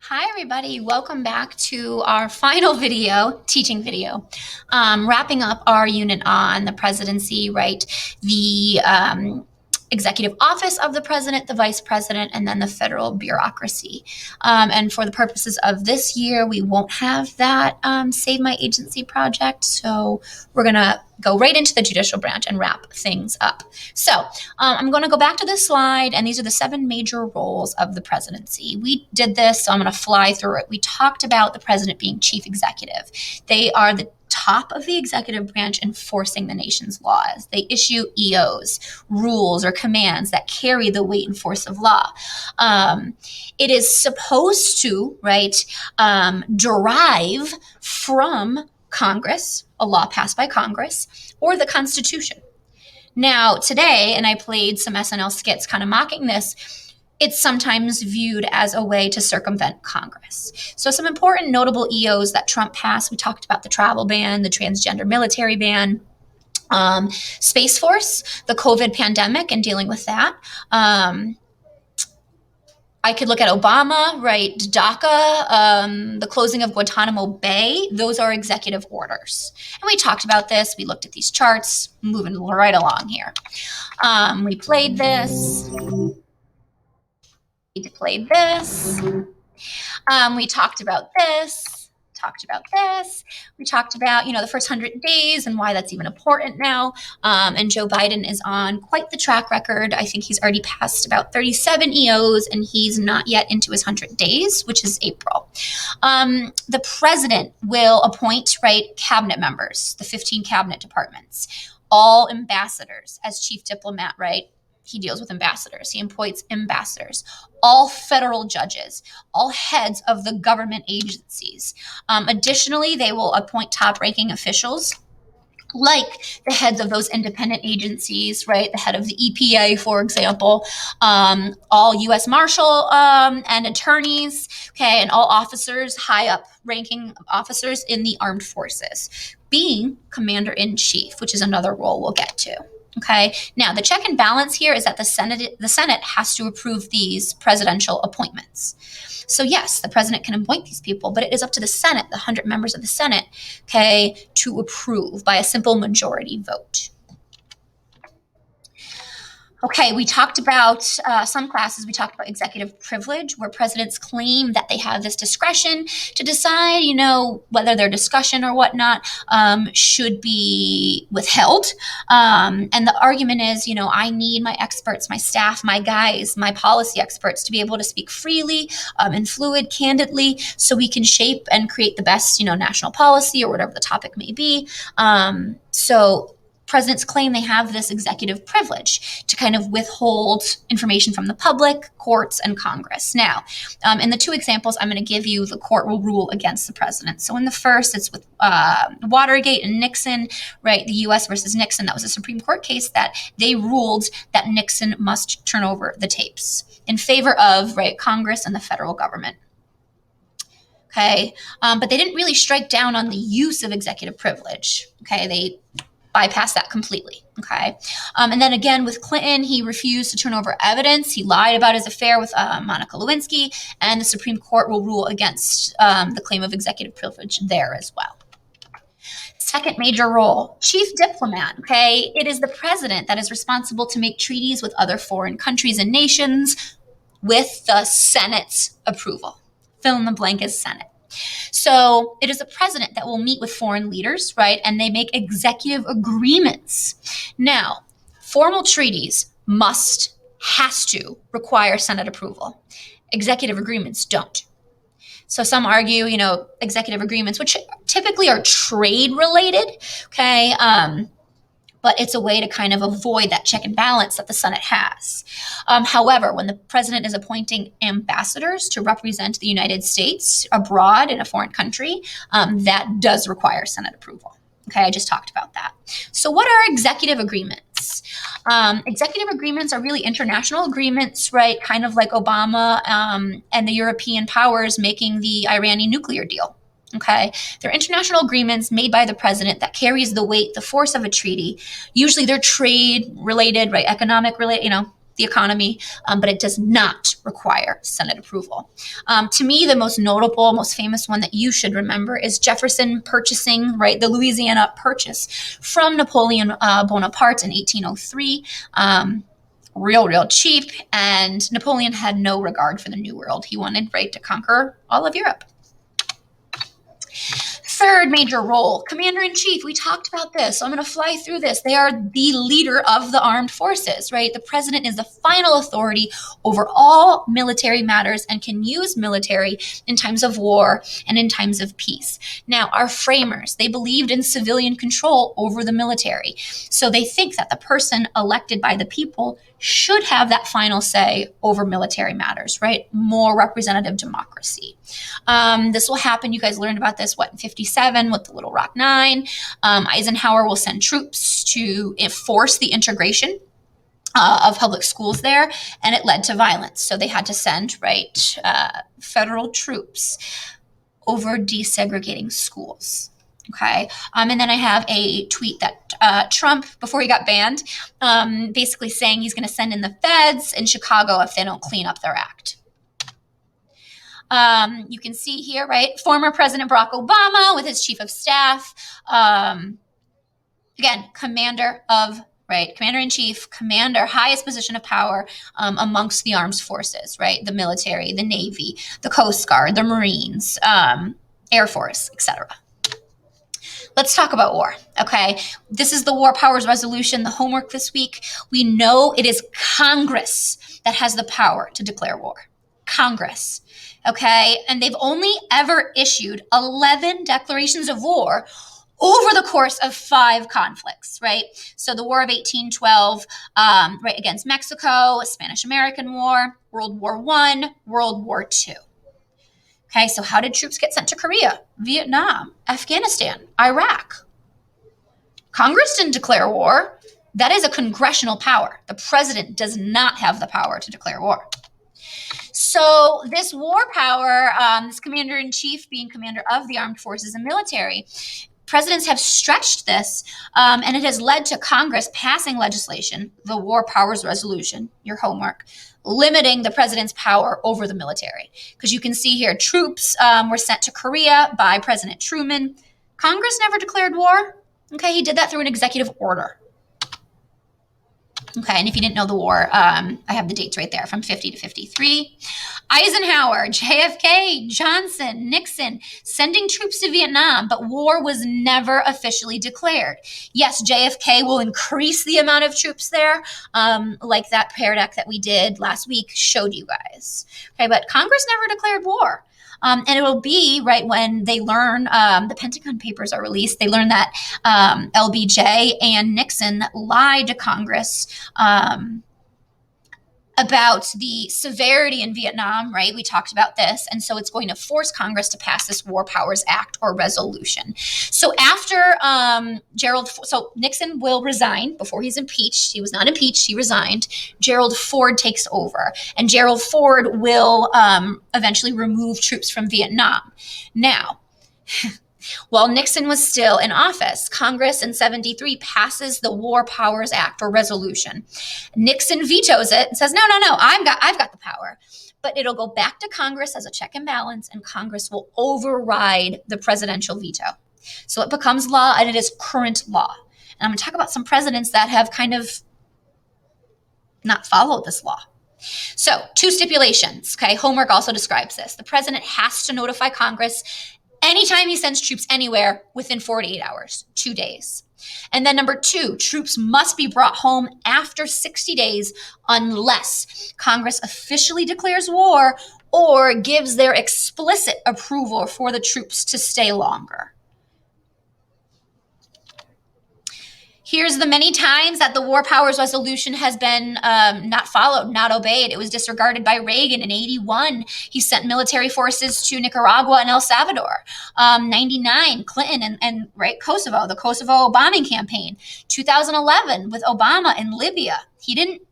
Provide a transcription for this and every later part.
Hi, everybody. Welcome back to our final video, teaching video, wrapping up our unit on the presidency, right? The executive office of the president, the vice president, and then the federal bureaucracy. And for the purposes of this year, we won't have that Save My Agency project. So we're going to go right into the judicial branch and wrap things up. So I'm going to go back to this slide, and these are the 7 major roles of the presidency. We did this, so I'm going to fly through it. We talked about the president being chief executive. They are the top of the executive branch enforcing the nation's laws. They issue EOs, rules, or commands that carry the weight and force of law. It is supposed to, right, derive from Congress, a law passed by Congress, or the Constitution. Now, today, and I played some SNL skits kind of mocking this, it's sometimes viewed as a way to circumvent Congress. So some important notable EOs that Trump passed, we talked about the travel ban, the transgender military ban, Space Force, the COVID pandemic and dealing with that. I could look at Obama, right? DACA, the closing of Guantanamo Bay. Those are executive orders. And we talked about this. We looked at these charts, moving right along here. We played this. We played this. We talked about this. We talked about, the first 100 days and why that's even important now. And Joe Biden is on quite the track record. I think he's already passed about 37 EOs, and he's not yet into his 100 days, which is April. The president will appoint, right, cabinet members, the 15 cabinet departments, all ambassadors as chief diplomat, right? He deals with ambassadors. He appoints ambassadors, all federal judges, all heads of the government agencies. Additionally, they will appoint top-ranking officials like the heads of those independent agencies, right? The head of the EPA, for example, all U.S. Marshal and attorneys, okay, and all officers, high up ranking officers in the armed forces, being commander-in-chief, which is another role we'll get to. Okay. Now, the check and balance here is that the Senate has to approve these presidential appointments. So yes, the president can appoint these people, but it is up to the Senate, the 100 members of the Senate, okay, to approve by a simple majority vote. Okay, we talked about some classes, we talked about executive privilege, where presidents claim that they have this discretion to decide, whether their discussion or whatnot should be withheld. And the argument is, I need my experts, my staff, my guys, my policy experts to be able to speak freely and candidly, so we can shape and create the best, national policy or whatever the topic may be. So presidents claim they have this executive privilege to kind of withhold information from the public, courts, and Congress. Now, in the 2 examples I'm going to give you, the court will rule against the president. So in the first, it's with Watergate and Nixon, right? The U.S. versus Nixon. That was a Supreme Court case that they ruled that Nixon must turn over the tapes in favor of, right, Congress and the federal government. Okay, but they didn't really strike down on the use of executive privilege. Okay, they bypass that completely, okay? And then again, with Clinton, he refused to turn over evidence. He lied about his affair with Monica Lewinsky, and the Supreme Court will rule against the claim of executive privilege there as well. Second major role, chief diplomat, okay? It is the president that is responsible to make treaties with other foreign countries and nations with the Senate's approval. Fill in the blank is Senate. So it is the president that will meet with foreign leaders, right? And they make executive agreements. Now, formal treaties has to require Senate approval. Executive agreements don't. So some argue, executive agreements, which typically are trade related, okay? But it's a way to kind of avoid that check and balance that the Senate has. However, when the president is appointing ambassadors to represent the United States abroad in a foreign country, that does require Senate approval. Okay, I just talked about that. So what are executive agreements? Executive agreements are really international agreements, right? Kind of like Obama and the European powers making the Iranian nuclear deal. Okay, they're international agreements made by the president that carries the weight, the force of a treaty. Usually they're trade related, right? Economic related, the economy, but it does not require Senate approval. To me, the most notable, most famous one that you should remember is Jefferson purchasing, right, the Louisiana Purchase from Napoleon Bonaparte in 1803. Real cheap, and Napoleon had no regard for the New World. He wanted, right, to conquer all of Europe. Third major role, commander-in-chief. We talked about this, so I'm going to fly through this. They are the leader of the armed forces, right? The president is the final authority over all military matters and can use military in times of war and in times of peace. Now, our framers, they believed in civilian control over the military. So they think that the person elected by the people should have that final say over military matters, right? More representative democracy. This will happen. You guys learned about this, in 57 with the Little Rock Nine. Eisenhower will send troops to enforce the integration of public schools there, and it led to violence. So they had to send, right, federal troops over desegregating schools. Okay. And then I have a tweet that Trump, before he got banned, basically saying he's going to send in the feds in Chicago if they don't clean up their act. You can see here, right, former President Barack Obama with his chief of staff. Again, commander-in-chief, commander, highest position of power amongst the armed forces, right? The military, the Navy, the Coast Guard, the Marines, Air Force, etc. Let's talk about war, okay? This is the War Powers Resolution, the homework this week. We know it is Congress that has the power to declare war. Congress, okay? And they've only ever issued 11 declarations of war over the course of 5 conflicts, right? So the War of 1812, right, against Mexico, Spanish-American War, World War I, World War II. Okay, so how did troops get sent to Korea, Vietnam, Afghanistan, Iraq? Congress didn't declare war. That is a congressional power. The president does not have the power to declare war. So this war power, this commander-in-chief being commander of the armed forces and military, presidents have stretched this, and it has led to Congress passing legislation, the War Powers Resolution, your homework, limiting the president's power over the military. Because you can see here, troops were sent to Korea by President Truman. Congress never declared war. Okay, he did that through an executive order. Okay, and if you didn't know the war, I have the dates right there from 50 to 53. Eisenhower, JFK, Johnson, Nixon, sending troops to Vietnam, but war was never officially declared. Yes, JFK will increase the amount of troops there, like that Parrott Act that we did last week showed you guys. Okay, but Congress never declared war. And it will be right when they learn, the Pentagon Papers are released, they learn that LBJ and Nixon lied to Congress about the severity in Vietnam, right? We talked about this. And so it's going to force Congress to pass this War Powers Act or resolution. So after so Nixon will resign before he's impeached. He was not impeached, he resigned. Gerald Ford takes over. And Gerald Ford will eventually remove troops from Vietnam. Now, while Nixon was still in office, Congress in 73 passes the War Powers Act or resolution. Nixon vetoes it and says, no, I've got the power. But it'll go back to Congress as a check and balance, and Congress will override the presidential veto. So it becomes law, and it is current law. And I'm going to talk about some presidents that have kind of not followed this law. So 2 stipulations, okay? Homework also describes this. The president has to notify Congress anytime he sends troops anywhere within 48 hours, 2 days. And then number 2, troops must be brought home after 60 days unless Congress officially declares war or gives their explicit approval for the troops to stay longer. Here's the many times that the War Powers Resolution has been not followed, not obeyed. It was disregarded by Reagan in 81. He sent military forces to Nicaragua and El Salvador. 99, Clinton and right, Kosovo, the Kosovo bombing campaign. 2011 with Obama in Libya. He didn't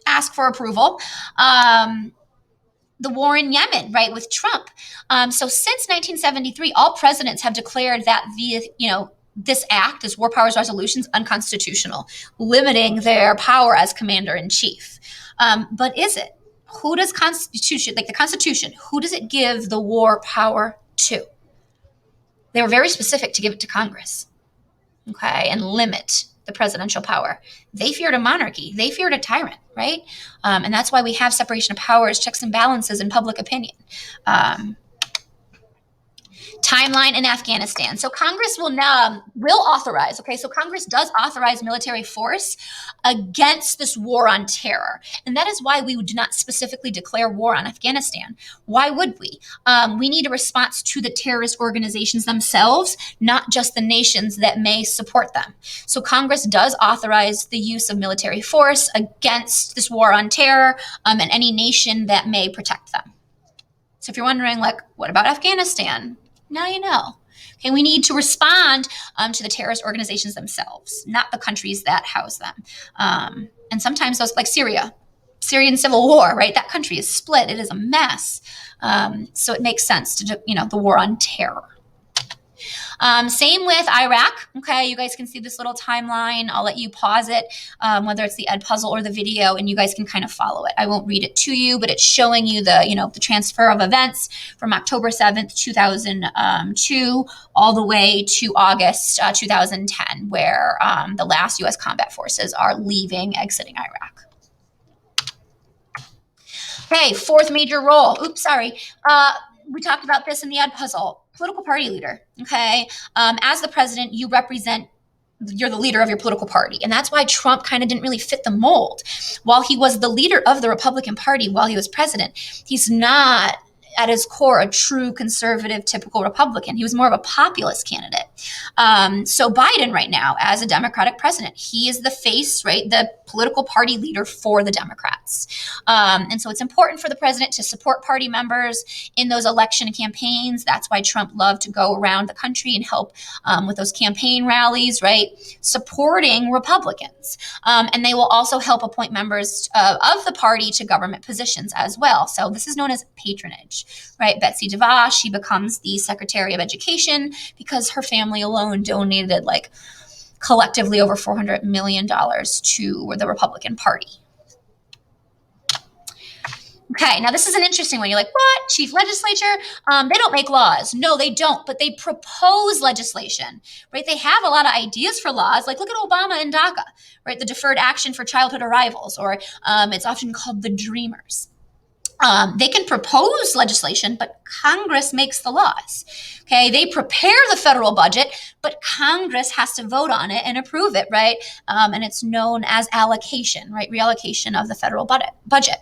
ask for approval. The war in Yemen, right, with Trump. So since 1973, all presidents have declared that this act, this war powers resolution, is unconstitutional, limiting their power as commander in chief. But is it? Who does Constitution, like the Constitution, who does it give the war power to? They were very specific to give it to Congress, okay, and limit the presidential power. They feared a monarchy. They feared a tyrant, right? And that's why we have separation of powers, checks and balances, and public opinion. Timeline in Afghanistan. So Congress will authorize, okay, so Congress does authorize military force against this war on terror. And that is why we do not specifically declare war on Afghanistan. Why would we? We need a response to the terrorist organizations themselves, not just the nations that may support them. So Congress does authorize the use of military force against this war on terror and any nation that may protect them. So if you're wondering, like, what about Afghanistan? Now you know. Okay, we need to respond to the terrorist organizations themselves, not the countries that house them. And sometimes those, like Syrian civil war, right? That country is split. It is a mess. So it makes sense to, the war on terror. Same with Iraq. Okay, you guys can see this little timeline. I'll let you pause it, whether it's the Edpuzzle or the video, and you guys can kind of follow it. I won't read it to you, but it's showing you the transfer of events from October 7th, 2002, all the way to August 2010, where the last U.S. combat forces are exiting Iraq. Okay, fourth major role. Oops, sorry. We talked about this in the Edpuzzle. Political party leader, okay? As the president, you're the leader of your political party. And that's why Trump kind of didn't really fit the mold. While he was the leader of the Republican Party while he was president, he's not at his core a true conservative, typical Republican. He was more of a populist candidate. So Biden right now, as a Democratic president, he is the face, right, the political party leader for the Democrats. And so it's important for the president to support party members in those election campaigns. That's why Trump loved to go around the country and help with those campaign rallies, right, supporting Republicans. And they will also help appoint members of the party to government positions as well. So this is known as patronage. Right, Betsy DeVos, she becomes the Secretary of Education because her family alone donated collectively over $400 million to the Republican Party. Okay, now this is an interesting one. You're like, what? Chief legislature? They don't make laws. No, they don't, but they propose legislation, right? They have a lot of ideas for laws. Like, look at Obama and DACA, right? The Deferred Action for Childhood Arrivals, or it's often called the Dreamers. They can propose legislation, but Congress makes the laws. Okay, they prepare the federal budget, but Congress has to vote on it and approve it, right? And it's known as allocation, right? Reallocation of the federal budget.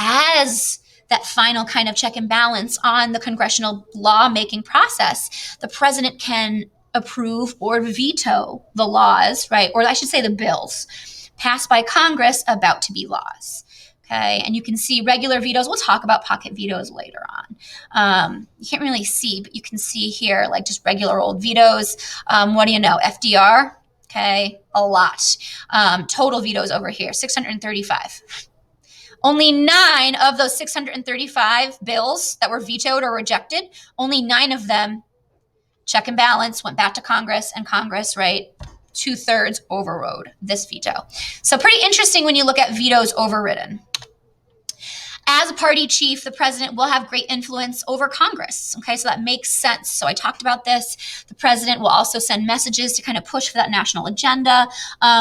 As that final kind of check and balance on the congressional lawmaking process, the president can approve or veto the laws, right? Or I should say the bills passed by Congress about to be laws. Okay, and you can see regular vetoes. We'll talk about pocket vetoes later on. You can't really see, but you can see here, like just regular old vetoes. What do you know? FDR, okay, a lot. Total vetoes over here, 635. Only 9 of those 635 bills that were vetoed or rejected, only 9 of them, check and balance, went back to Congress, and Congress, right, 2/3 overrode this veto. So pretty interesting when you look at vetoes overridden. As a party chief, the president will have great influence over Congress. Okay, so that makes sense. So I talked about this. The president will also send messages to kind of push for that national agenda.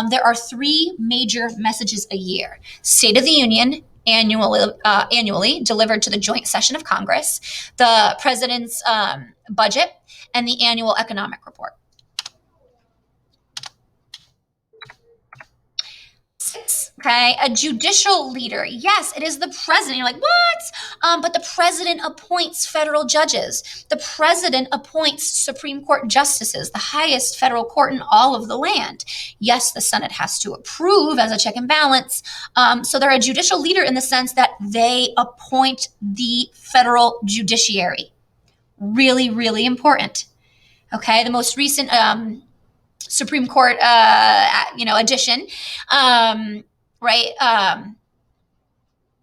There are 3 major messages a year. State of the Union, annually delivered to the joint session of Congress, the president's budget, and the annual economic report. 6, okay, a judicial leader. Yes, it is the president. You're like, what? But the president appoints federal judges. The president appoints Supreme Court justices, the highest federal court in all of the land. Yes, the Senate has to approve as a check and balance. So they're a judicial leader in the sense that they appoint the federal judiciary. Really, really important. Okay, the most recent Supreme Court, addition, right,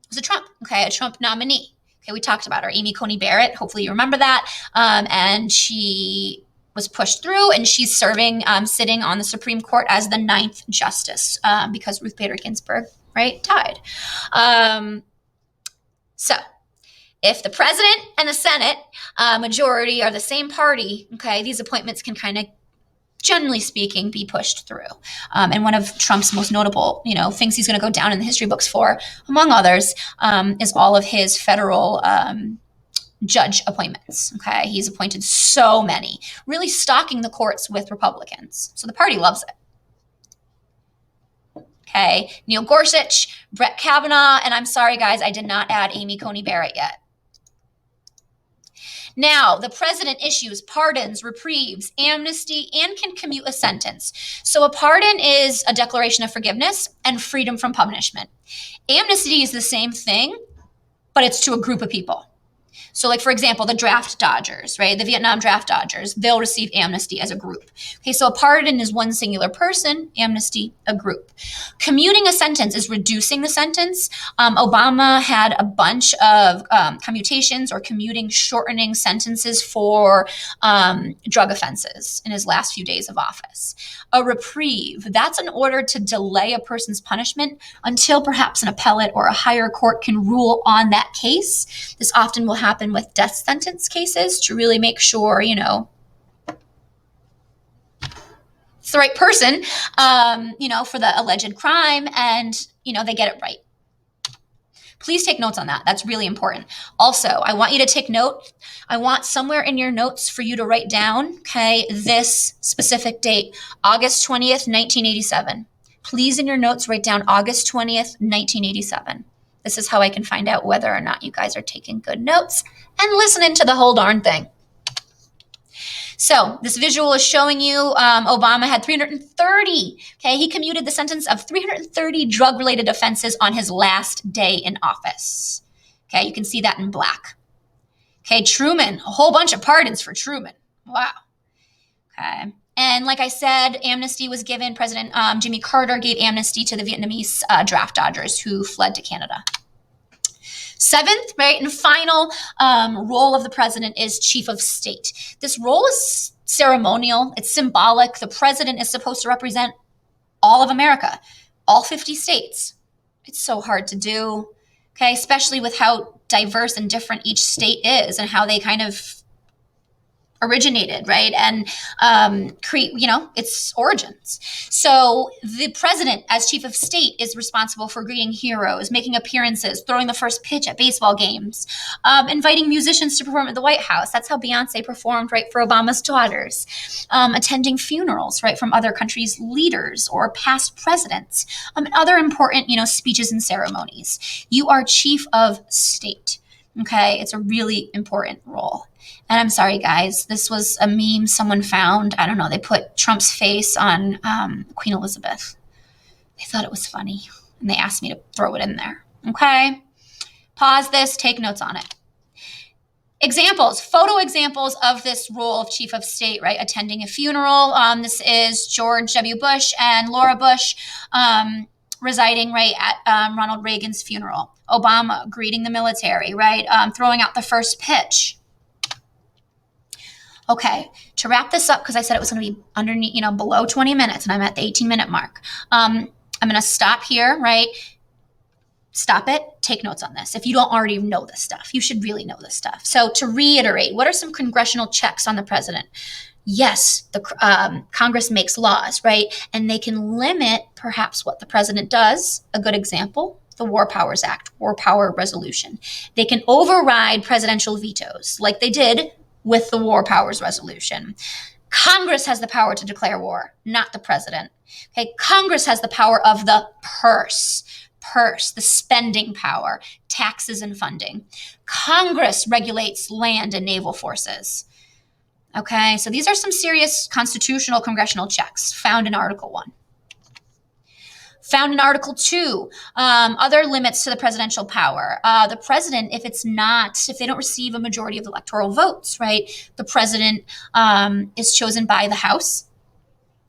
was a Trump nominee. Okay, we talked about her, Amy Coney Barrett. Hopefully you remember that. And she was pushed through, and she's serving, sitting on the Supreme Court as the 9th justice, because Ruth Bader Ginsburg, right, died. So if the president and the Senate majority are the same party, okay, these appointments can kind of, generally speaking, be pushed through. And one of Trump's most notable, things he's going to go down in the history books for, among others, is all of his federal judge appointments. Okay, he's appointed so many, really stocking the courts with Republicans. So the party loves it. Okay, Neil Gorsuch, Brett Kavanaugh, and I'm sorry, guys, I did not add Amy Coney Barrett yet. Now, the president issues pardons, reprieves, amnesty, and can commute a sentence. So a pardon is a declaration of forgiveness and freedom from punishment. Amnesty is the same thing, but it's to a group of people. So like, for example, the draft dodgers, right? The Vietnam draft dodgers, they'll receive amnesty as a group. Okay, so a pardon is one singular person, amnesty, a group. Commuting a sentence is reducing the sentence. Obama had a bunch of commutations or commuting, shortening sentences for drug offenses in his last few days of office. A reprieve, that's an order to delay a person's punishment until perhaps an appellate or a higher court can rule on that case. This often will happen with death sentence cases to really make sure, it's the right person, for the alleged crime, and, they get it right. Please take notes on that. That's really important. Also, I want you to take note. I want somewhere in your notes for you to write down, okay, this specific date, August 20th, 1987. Please, in your notes, write down August 20th, 1987. This is how I can find out whether or not you guys are taking good notes and listening to the whole darn thing. So this visual is showing you Obama had 330. Okay, he commuted the sentence of 330 drug-related offenses on his last day in office. Okay, you can see that in black. Okay, Truman, a whole bunch of pardons for Truman. Wow. Okay. And like I said, amnesty was given. President Jimmy Carter gave amnesty to the Vietnamese draft dodgers who fled to Canada. Seventh, right, and final role of the president is chief of state. This role is ceremonial. It's symbolic. The president is supposed to represent all of America, all 50 states. It's so hard to do, okay, especially with how diverse and different each state is and how they kind of originated, right? And create, its origins. So the president, as chief of state, is responsible for greeting heroes, making appearances, throwing the first pitch at baseball games, inviting musicians to perform at the White House. That's how Beyonce performed, right, for Obama's daughters. Attending funerals, right, from other countries' leaders or past presidents, and other important, speeches and ceremonies. You are chief of state. Okay, it's a really important role. And I'm sorry, guys, this was a meme someone found. I don't know, they put Trump's face on Queen Elizabeth. They thought it was funny, and they asked me to throw it in there. Okay, pause this, take notes on it. Examples, photo examples of this role of chief of state, right? Attending a funeral. This is George W. Bush and Laura Bush residing, right, at Ronald Reagan's funeral. Obama greeting the military, right? Throwing out the first pitch. Okay, to wrap this up, because I said it was going to be underneath, below 20 minutes, and I'm at the 18-minute mark. I'm going to stop here, right? Stop it. Take notes on this. If you don't already know this stuff, you should really know this stuff. So to reiterate, what are some congressional checks on the president? Yes, the Congress makes laws, right? And they can limit perhaps what the president does. A good example, the War Powers Act, War Power Resolution. They can override presidential vetoes like they did with the War Powers Resolution. Congress has the power to declare war, not the president. Okay, Congress has the power of the purse, the spending power, taxes and funding. Congress regulates land and naval forces. Okay, so these are some serious constitutional congressional checks found in Article 1. Found in Article 2, other limits to the presidential power. The president, if they don't receive a majority of electoral votes, right, the president is chosen by the House.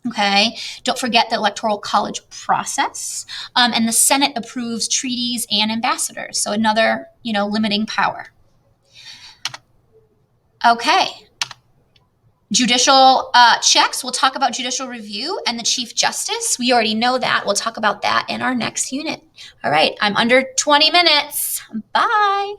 Okay, don't forget the Electoral College process. And the Senate approves treaties and ambassadors. So another, limiting power. Okay. Judicial checks. We'll talk about judicial review and the Chief Justice. We already know that. We'll talk about that in our next unit. All right, I'm under 20 minutes. Bye.